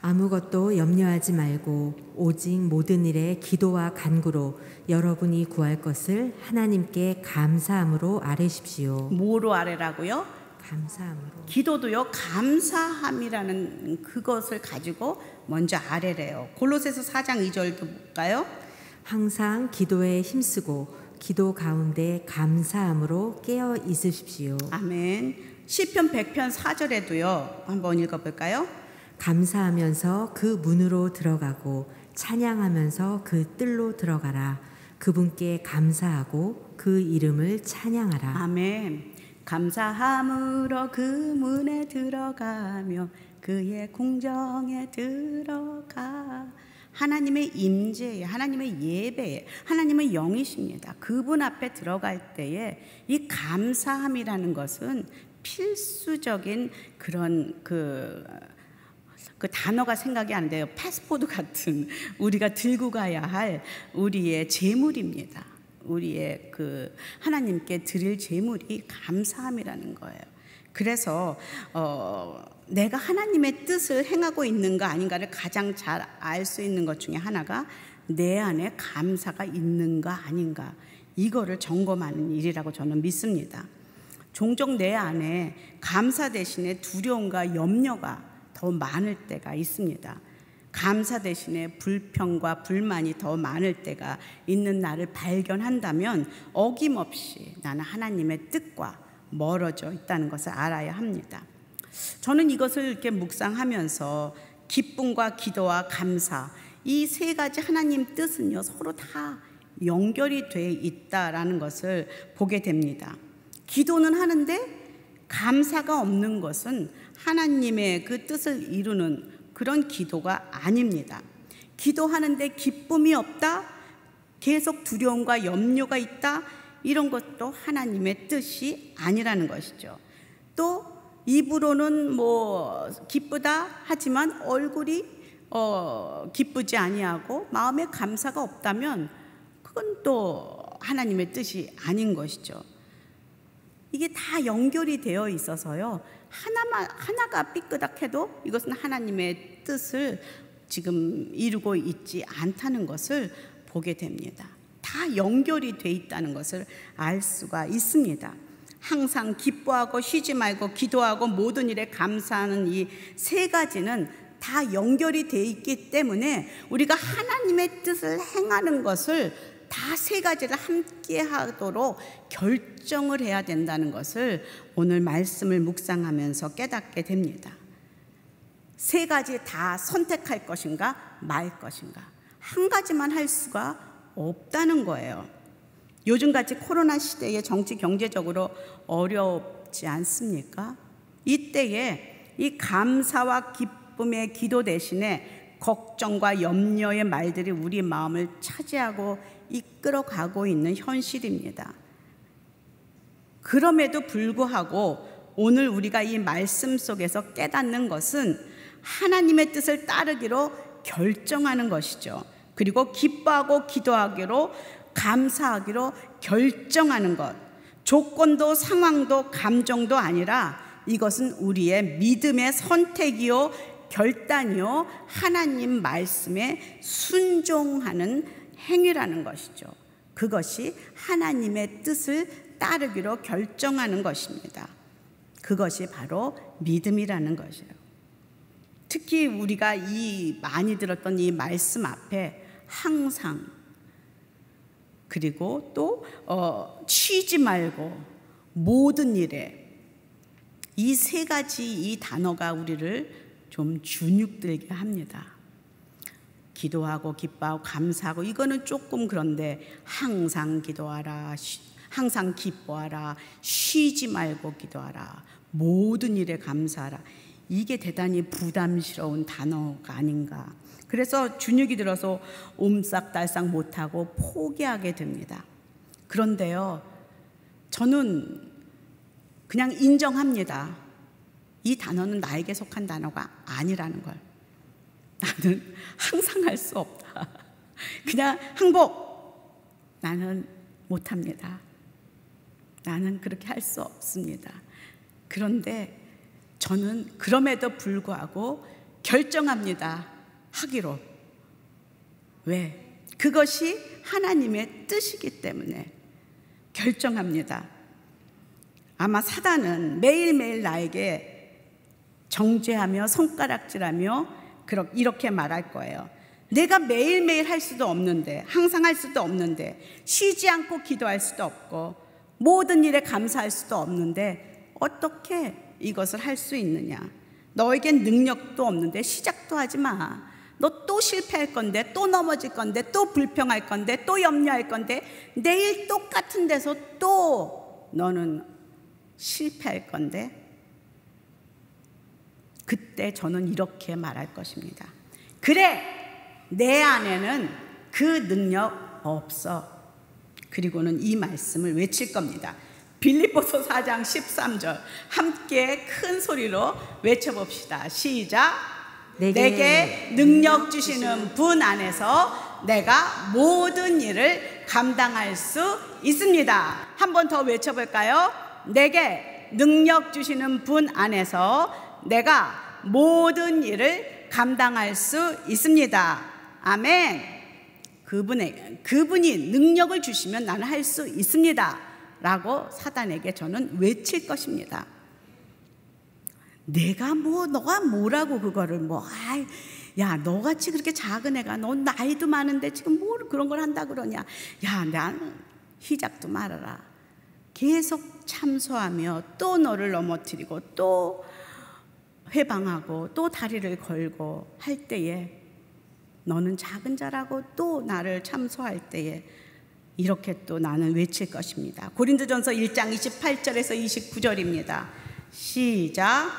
아무것도 염려하지 말고 오직 모든 일에 기도와 간구로 여러분이 구할 것을 하나님께 감사함으로 아뢰십시오. 뭐로 아뢰라고요? 감사함으로. 기도도요, 감사함이라는 그것을 가지고 먼저 아뢰래요. 골로새서 4장 2절도 볼까요? 항상 기도에 힘쓰고 기도 가운데 감사함으로 깨어 있으십시오. 아멘. 시편 100편 4절에도요, 한번 읽어볼까요? 감사하면서 그 문으로 들어가고 찬양하면서 그 뜰로 들어가라. 그분께 감사하고 그 이름을 찬양하라. 아멘. 감사함으로 그 문에 들어가며 그의 궁정에 들어가. 하나님의 임재에, 하나님의 예배에, 하나님의 영이십니다. 그분 앞에 들어갈 때에 이 감사함이라는 것은 필수적인 그런 그 단어가 생각이 안 돼요. 패스포드 같은 우리가 들고 가야 할 우리의 재물입니다. 우리의 그 하나님께 드릴 재물이 감사함이라는 거예요. 그래서 내가 하나님의 뜻을 행하고 있는가 아닌가를 가장 잘 알 수 있는 것 중에 하나가 내 안에 감사가 있는가 아닌가, 이거를 점검하는 일이라고 저는 믿습니다. 종종 내 안에 감사 대신에 두려움과 염려가 더 많을 때가 있습니다. 감사 대신에 불평과 불만이 더 많을 때가 있는 나를 발견한다면 어김없이 나는 하나님의 뜻과 멀어져 있다는 것을 알아야 합니다. 저는 이것을 이렇게 묵상하면서 기쁨과 기도와 감사, 이 세 가지 하나님 뜻은요, 서로 다 연결이 돼 있다라는 것을 보게 됩니다. 기도는 하는데 감사가 없는 것은 하나님의 그 뜻을 이루는 그런 기도가 아닙니다. 기도하는데 기쁨이 없다, 계속 두려움과 염려가 있다, 이런 것도 하나님의 뜻이 아니라는 것이죠. 또 입으로는 뭐 기쁘다 하지만 얼굴이 기쁘지 아니하고 마음에 감사가 없다면 그건 또 하나님의 뜻이 아닌 것이죠. 이게 다 연결이 되어 있어서요, 하나가 삐끄덕해도 이것은 하나님의 뜻을 지금 이루고 있지 않다는 것을 보게 됩니다. 다 연결이 돼 있다는 것을 알 수가 있습니다. 항상 기뻐하고 쉬지 말고 기도하고 모든 일에 감사하는 이 세 가지는 다 연결이 돼 있기 때문에 우리가 하나님의 뜻을 행하는 것을 다 세 가지를 함께 하도록 결정을 해야 된다는 것을 오늘 말씀을 묵상하면서 깨닫게 됩니다. 세 가지 다 선택할 것인가 말 것인가, 한 가지만 할 수가 없다는 거예요. 요즘같이 코로나 시대에 정치 경제적으로 어렵지 않습니까? 이때에 이 감사와 기쁨의 기도 대신에 걱정과 염려의 말들이 우리 마음을 차지하고 이끌어가고 있는 현실입니다. 그럼에도 불구하고 오늘 우리가 이 말씀 속에서 깨닫는 것은 하나님의 뜻을 따르기로 결정하는 것이죠. 그리고 기뻐하고 기도하기로, 감사하기로 결정하는 것, 조건도 상황도 감정도 아니라 이것은 우리의 믿음의 선택이요 결단이요 하나님 말씀에 순종하는 행위라는 것이죠. 그것이 하나님의 뜻을 따르기로 결정하는 것입니다. 그것이 바로 믿음이라는 것이에요. 특히 우리가 많이 들었던 이 말씀 앞에 항상, 그리고 또 쉬지 말고 모든 일에, 이 세 가지 이 단어가 우리를 좀 주눅들게 합니다. 기도하고 기뻐하고 감사하고 이거는 조금 그런데 항상 기도하라, 항상 기뻐하라, 쉬지 말고 기도하라, 모든 일에 감사하라, 이게 대단히 부담스러운 단어가 아닌가. 그래서 주눅이 들어서 옴싹달싹 못하고 포기하게 됩니다. 그런데요, 저는 그냥 인정합니다. 이 단어는 나에게 속한 단어가 아니라는 걸. 나는 항상 할 수 없다. 그냥 항복, 나는 못합니다. 나는 그렇게 할 수 없습니다. 그런데 저는 그럼에도 불구하고 결정합니다. 하기로. 왜? 그것이 하나님의 뜻이기 때문에 결정합니다. 아마 사단은 매일매일 나에게 정죄하며 손가락질하며 이렇게 말할 거예요. 내가 매일매일 할 수도 없는데, 항상 할 수도 없는데, 쉬지 않고 기도할 수도 없고, 모든 일에 감사할 수도 없는데 어떻게 이것을 할 수 있느냐? 너에겐 능력도 없는데 시작도 하지 마. 너 또 실패할 건데, 또 넘어질 건데, 또 불평할 건데, 또 염려할 건데, 내일 똑같은 데서 또 너는 실패할 건데. 그때 저는 이렇게 말할 것입니다. 그래, 내 안에는 그 능력 없어. 그리고는 이 말씀을 외칠 겁니다. 빌립보서 4장 13절 함께 큰 소리로 외쳐봅시다. 시작. 내게 능력 주시는 분 안에서 내가 모든 일을 감당할 수 있습니다. 한 번 더 외쳐볼까요? 내게 능력 주시는 분 안에서 내가 모든 일을 감당할 수 있습니다. 아멘. 그분이 능력을 주시면 나는 할 수 있습니다 라고 사단에게 저는 외칠 것입니다. 너가 뭐라고 그거를 야, 너같이 그렇게 작은 애가, 너 나이도 많은데 지금 뭘 그런 걸 한다 그러냐. 야, 나는 희작도 말아라. 계속 참소하며 또 너를 넘어뜨리고 또 회방하고 또 다리를 걸고 할 때에, 너는 작은 자라고 또 나를 참소할 때에 이렇게 또 나는 외칠 것입니다. 고린도전서 1장 28절에서 29절입니다. 시작.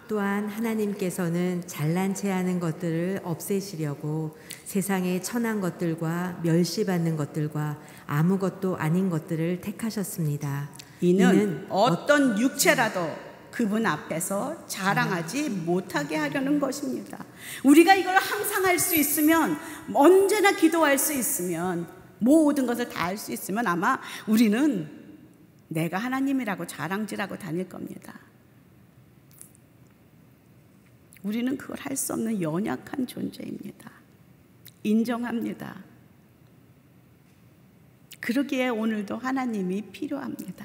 또한 하나님께서는 잘난 체 하는 것들을 없애시려고 세상의 천한 것들과 멸시받는 것들과 아무것도 아닌 것들을 택하셨습니다. 이는 어떤 육체라도 그분 앞에서 자랑하지 못하게 하려는 것입니다. 우리가 이걸 항상 할 수 있으면, 언제나 기도할 수 있으면, 모든 것을 다 할 수 있으면 아마 우리는 내가 하나님이라고 자랑질하고 다닐 겁니다. 우리는 그걸 할 수 없는 연약한 존재입니다. 인정합니다. 그러기에 오늘도 하나님이 필요합니다.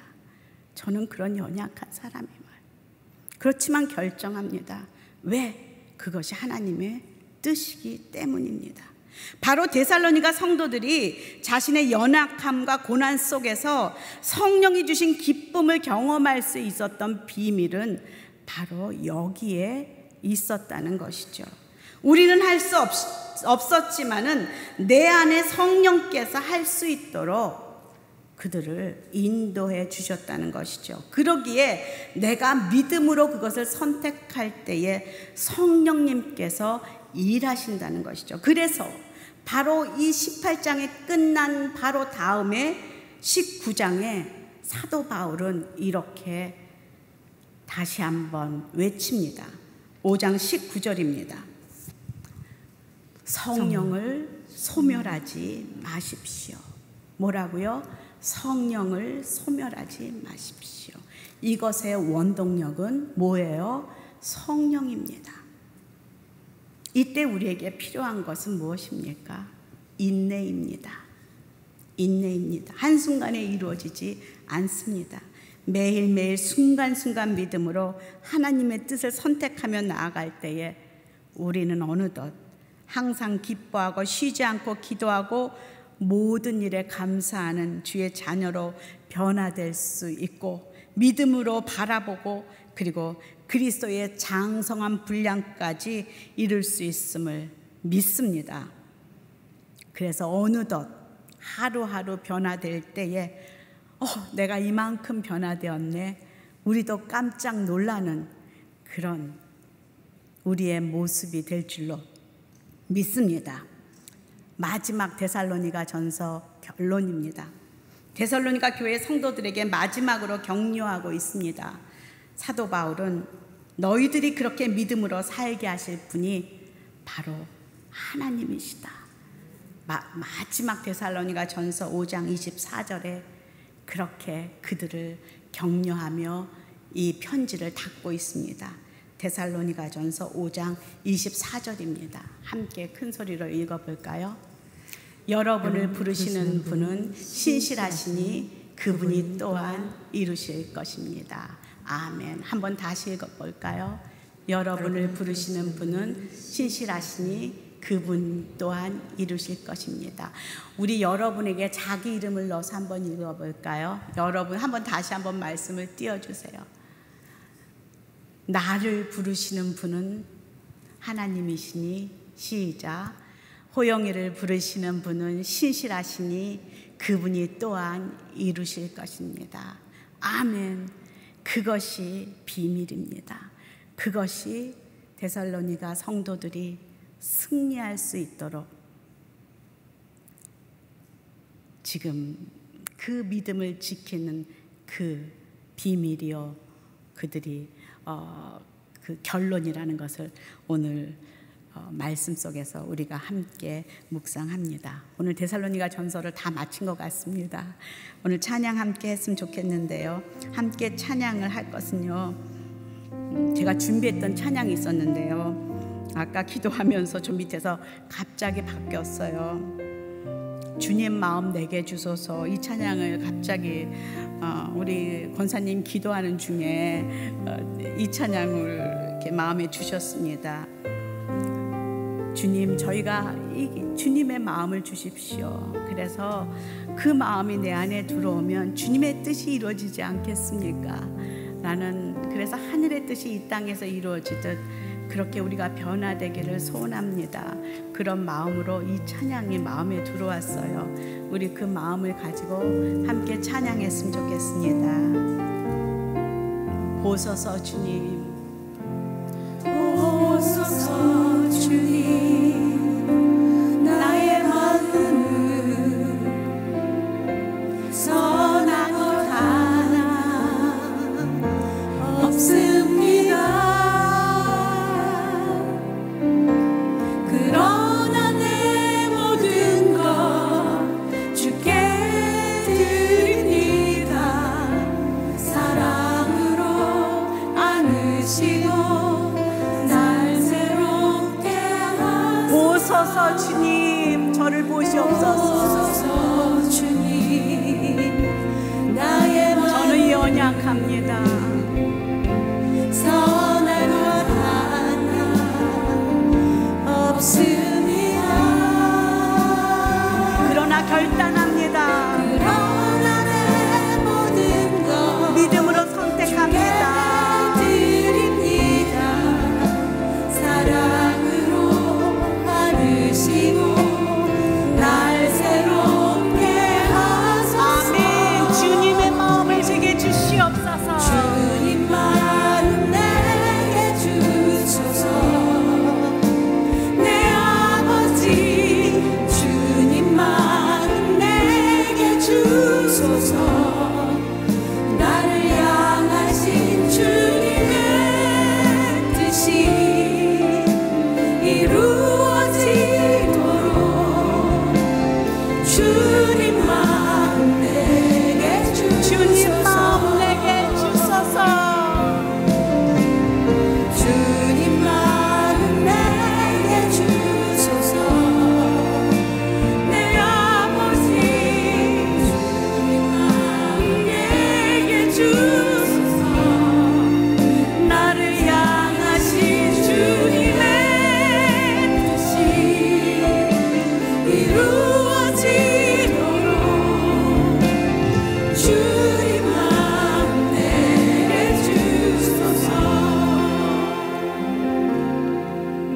저는 그런 연약한 사람임을. 그렇지만 결정합니다. 왜? 그것이 하나님의 뜻이기 때문입니다. 바로 데살로니가 성도들이 자신의 연약함과 고난 속에서 성령이 주신 기쁨을 경험할 수 있었던 비밀은 바로 여기에 있었다는 것이죠. 우리는 할 수 없었지만은 내 안에 성령께서 할 수 있도록 그들을 인도해 주셨다는 것이죠. 그러기에 내가 믿음으로 그것을 선택할 때에 성령님께서 일하신다는 것이죠. 그래서 바로 이 18장이 끝난 바로 다음에 19장에 사도 바울은 이렇게 다시 한번 외칩니다. 5장 19절입니다. 성령을 소멸하지 마십시오. 뭐라고요? 성령을 소멸하지 마십시오. 이것의 원동력은 뭐예요? 성령입니다. 이때 우리에게 필요한 것은 무엇입니까? 인내입니다. 인내입니다. 한순간에 이루어지지 않습니다. 매일매일 순간순간 믿음으로 하나님의 뜻을 선택하며 나아갈 때에 우리는 어느덧 항상 기뻐하고 쉬지 않고 기도하고 모든 일에 감사하는 주의 자녀로 변화될 수 있고 믿음으로 바라보고 그리고 그리스도의 장성한 분량까지 이룰 수 있음을 믿습니다. 그래서 어느덧 하루하루 변화될 때에 내가 이만큼 변화되었네. 우리도 깜짝 놀라는 그런 우리의 모습이 될 줄로 믿습니다. 마지막 데살로니가 전서 결론입니다. 데살로니가 교회 성도들에게 마지막으로 격려하고 있습니다. 사도 바울은 너희들이 그렇게 믿음으로 살게 하실 분이 바로 하나님이시다. 마지막 데살로니가 전서 5장 24절에 그렇게 그들을 격려하며 이 편지를 닫고 있습니다. 데살로니가 전서 5장 24절입니다. 함께 큰 소리로 읽어볼까요? 여러분을 부르시는 분은 신실하시니 그분이 또한 이루실 것입니다. 아멘. 한번 다시 읽어볼까요? 여러분을 부르시는 분은 신실하시니 그분 또한 이루실 것입니다. 우리 여러분에게 자기 이름을 넣어서 한번 읽어볼까요? 여러분 한번 다시 한번 말씀을 띄워주세요. 나를 부르시는 분은 하나님이시니 시작. 호영이를 부르시는 분은 신실하시니 그분이 또한 이루실 것입니다. 아멘. 그것이 비밀입니다. 그것이 데살로니가 성도들이 승리할 수 있도록 지금 그 믿음을 지키는 그 비밀이요 그들이 그 결론이라는 것을 오늘 말씀 속에서 우리가 함께 묵상합니다. 오늘 데살로니가 전서를 다 마친 것 같습니다. 오늘 찬양 함께 했으면 좋겠는데요. 함께 찬양을 할 것은요, 제가 준비했던 찬양이 있었는데요, 아까 기도하면서 저 밑에서 갑자기 바뀌었어요. 주님 마음 내게 주소서. 이 찬양을 갑자기 우리 권사님 기도하는 중에 이 찬양을 이렇게 마음에 주셨습니다. 주님, 저희가 주님의 마음을 주십시오. 그래서 그 마음이 내 안에 들어오면 주님의 뜻이 이루어지지 않겠습니까? 그래서 하늘의 뜻이 이 땅에서 이루어지듯 그렇게 우리가 변화되기를 소원합니다. 그런 마음으로 이 찬양이 마음에 들어왔어요. 우리 그 마음을 가지고 함께 찬양했으면 좋겠습니다. 보소서 주님, 보소서 주님, 나의 마음은 선한 것 하나 없음 보소서 주님, 저를 보시옵소서. 주님, 나의 저는 연약합니다. 선할 것 하나 없습니다. 그러나 결단합니다. 그러나 내 모든 것 믿음으로 선택합니다. 드립니다. 사랑으로 안으시고 날 새롭게 하소서. 아멘. 주님의 마음을 제게 주시옵소서. 주님 마음 내게 주소서. 내 아버지 주님 마음 내게 주소서. 나를 향하신 주님의 뜻이